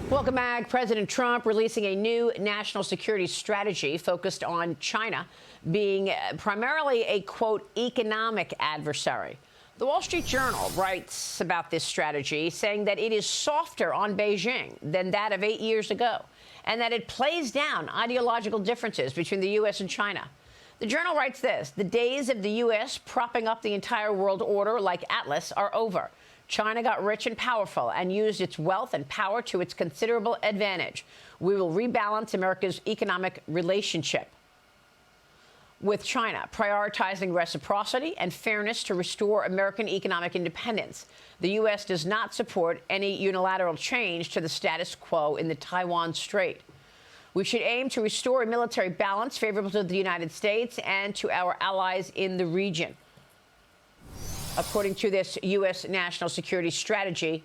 Welcome back. President Trump releasing a new national security strategy focused on China being primarily a, quote, economic adversary. The Wall Street Journal writes about this strategy, saying that it is softer on Beijing than that of 8 years ago, and that it plays down ideological differences between the U.S. and China. The Journal writes this: the days of the U.S. propping up the entire world order like Atlas are over. China got rich and powerful and used its wealth and power to its considerable advantage. We will rebalance America's economic relationship with China, prioritizing reciprocity and fairness to restore American economic independence. The U.S. does not support any unilateral change to the status quo in the Taiwan Strait. We should aim to restore a military balance favorable to the United States and to our allies in the region, according to this U.S. national security strategy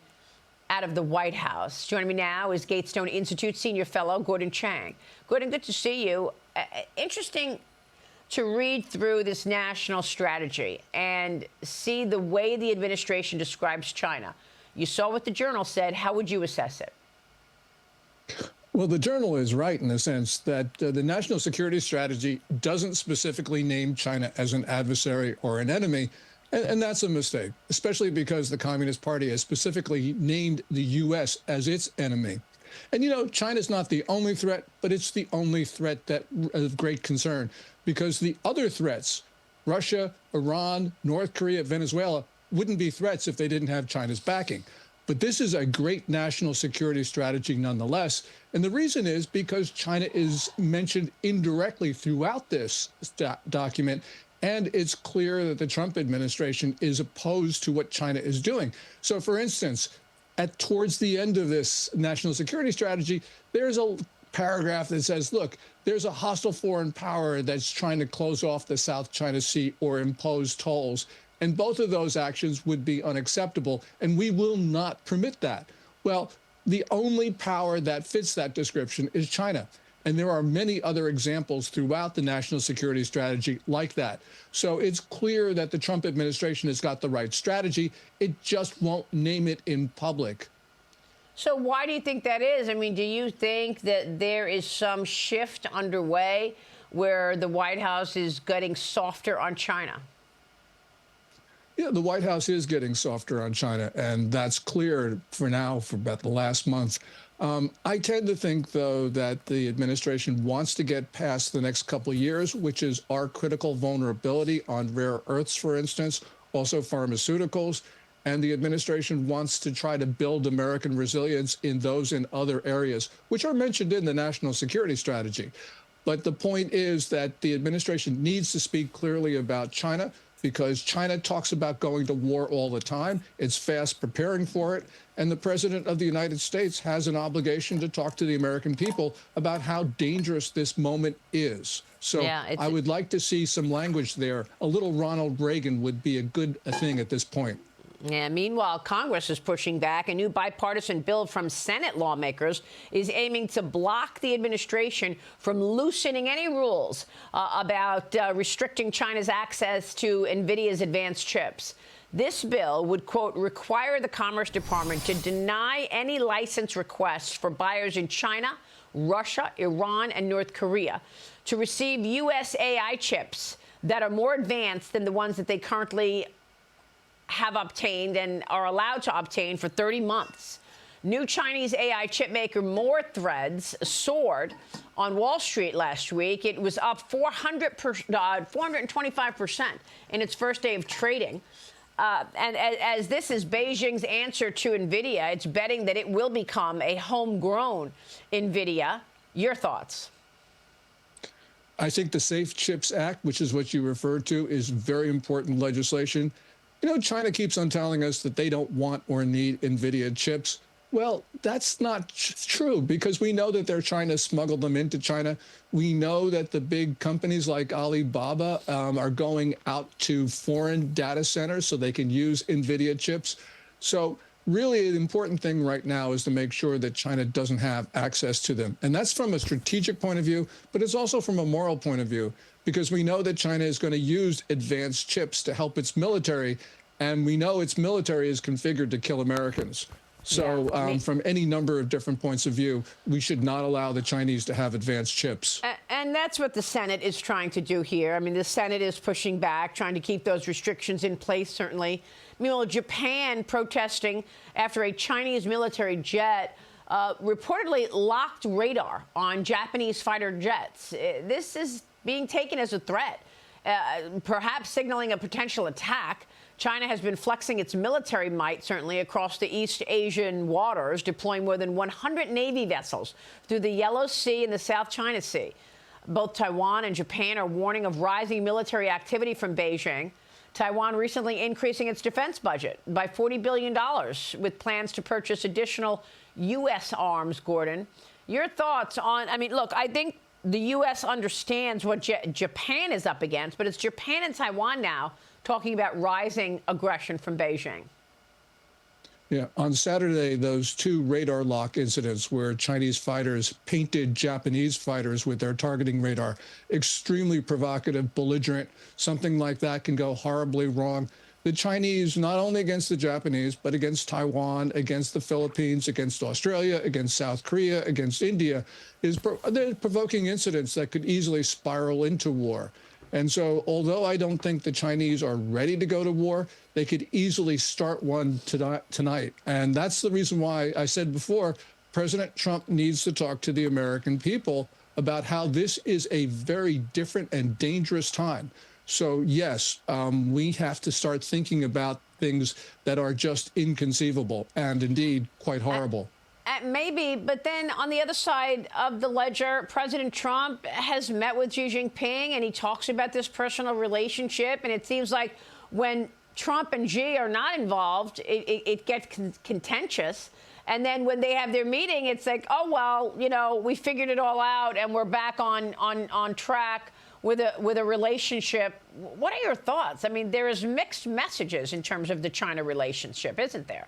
out of the White House. Joining me now is Gatestone Institute senior fellow Gordon Chang. Gordon, good to see you. Interesting to read through this national strategy and see the way the administration describes China. You saw what the Journal said. How would you assess it? Well, the Journal is right in the sense that the national security strategy doesn't specifically name China as an adversary or an enemy. And that's a mistake, especially because the Communist Party has specifically named the U.S. as its enemy. And, you know, China's not the only threat, but it's the only threat that of great concern, because the other threats, Russia, Iran, North Korea, Venezuela, wouldn't be threats if they didn't have China's backing. But this is a great national security strategy nonetheless. And the reason is because China is mentioned indirectly throughout this document. And it's clear that the Trump administration is opposed to what China is doing. So, for instance, towards the end of this national security strategy, there's a paragraph that says, look, there's a hostile foreign power that's trying to close off the South China Sea or impose tolls. And both of those actions would be unacceptable, and we will not permit that. Well, the only power that fits that description is China. And there are many other examples throughout the national security strategy like that. So it's clear that the Trump administration has got the right strategy. It just won't name it in public. So why do you think that is? I mean, do you think that there is some shift underway where the White House is getting softer on China? Yeah, the White House is getting softer on China, and that's clear for now for about the last month. I tend to think, though, that the administration wants to get past the next couple of years, which is our critical vulnerability on rare earths, for instance, also pharmaceuticals. And the administration wants to try to build American resilience in those and other areas, which are mentioned in the national security strategy. But the point is that the administration needs to speak clearly about China, because China talks about going to war all the time. It's fast preparing for it. And the president of the United States has an obligation to talk to the American people about how dangerous this moment is. So yeah, I would like to see some language there. A little Ronald Reagan would be a good thing at this point. Yeah, meanwhile, Congress is pushing back. A new bipartisan bill from Senate lawmakers is aiming to block the administration from loosening any rules about restricting China's access to NVIDIA's advanced chips. This bill would, quote, require the Commerce Department to deny any license requests for buyers in China, Russia, Iran, and North Korea to receive U.S. AI chips that are more advanced than the ones that they currently have obtained and are allowed to obtain for 30 months. New Chinese AI chipmaker Threads soared on Wall Street last week. It was up 425% in its first day of trading. And as this is Beijing's answer to NVIDIA, it's betting that it will become a homegrown NVIDIA. Your thoughts? I think the Safe Chips Act, which is what you referred to, is very important legislation. You know, China keeps on telling us that they don't want or need NVIDIA chips. Well, that's not true, because we know that they're trying to smuggle them into China. We know that the big companies like Alibaba are going out to foreign data centers so they can use NVIDIA chips. So really, the important thing right now is to make sure that China doesn't have access to them. And that's from a strategic point of view, but it's also from a moral point of view, because we know that China is going to use advanced chips to help its military, and we know its military is configured to kill Americans. So from any number of different points of view, we should not allow the Chinese to have advanced chips. And that's what the Senate is trying to do here. I mean, the Senate is pushing back, trying to keep those restrictions in place, certainly. Meanwhile, Japan protesting after a Chinese military jet reportedly locked radar on Japanese fighter jets. This is being taken as a threat, perhaps signaling a potential attack. China has been flexing its military might, certainly, across the East Asian waters, deploying more than 100 Navy vessels through the Yellow Sea and the South China Sea. Both Taiwan and Japan are warning of rising military activity from Beijing. Taiwan recently increasing its defense budget by $40 billion, with plans to purchase additional U.S. arms, Gordon. Your thoughts on, I mean, look, I think the U.S. understands what Japan is up against, but it's Japan and Taiwan now talking about rising aggression from Beijing. Yeah, on Saturday, those two radar lock incidents where Chinese fighters painted Japanese fighters with their targeting radar, extremely provocative, belligerent, something like that can go horribly wrong. The Chinese, not only against the Japanese, but against Taiwan, against the Philippines, against Australia, against South Korea, against India, they're provoking incidents that could easily spiral into war. And so, although I don't think the Chinese are ready to go to war, they could easily start one tonight. And that's the reason why I said before, President Trump needs to talk to the American people about how this is a very different and dangerous time. So, yes, we have to start thinking about things that are just inconceivable and indeed quite horrible. Maybe, but then on the other side of the ledger, President Trump has met with Xi Jinping and he talks about this personal relationship. And it seems like when Trump and Xi are not involved, it gets contentious. And then when they have their meeting, it's like, oh, well, you know, we figured it all out and we're back on track with a relationship. What are your thoughts? I mean, there is mixed messages in terms of the China relationship, isn't there?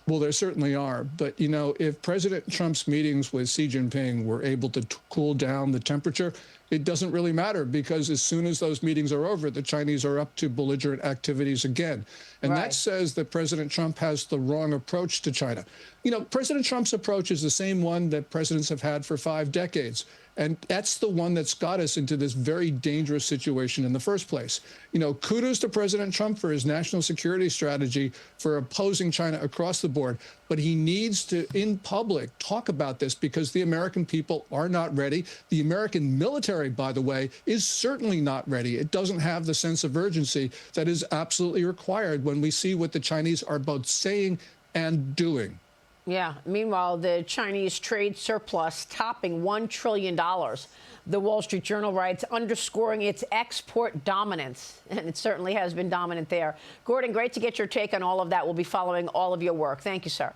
Well, there certainly are. But, you know, if President Trump's meetings with Xi Jinping were able to cool down the temperature, it doesn't really matter, because as soon as those meetings are over, the Chinese are up to belligerent activities again. And that says that President Trump has the wrong approach to China. You know, President Trump's approach is the same one that presidents have had for 5 decades. And that's the one that's got us into this very dangerous situation in the first place. You know, kudos to President Trump for his national security strategy for opposing China across the board. But he needs to, in public, talk about this, because the American people are not ready. The American military, by the way, is certainly not ready. It doesn't have the sense of urgency that is absolutely required when we see what the Chinese are both saying and doing. Yeah. Meanwhile, the Chinese trade surplus topping $1 trillion. The Wall Street Journal writes, underscoring its export dominance. And it certainly has been dominant there. Gordon, great to get your take on all of that. We'll be following all of your work. Thank you, sir.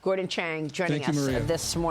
Gordon Chang joining us this morning.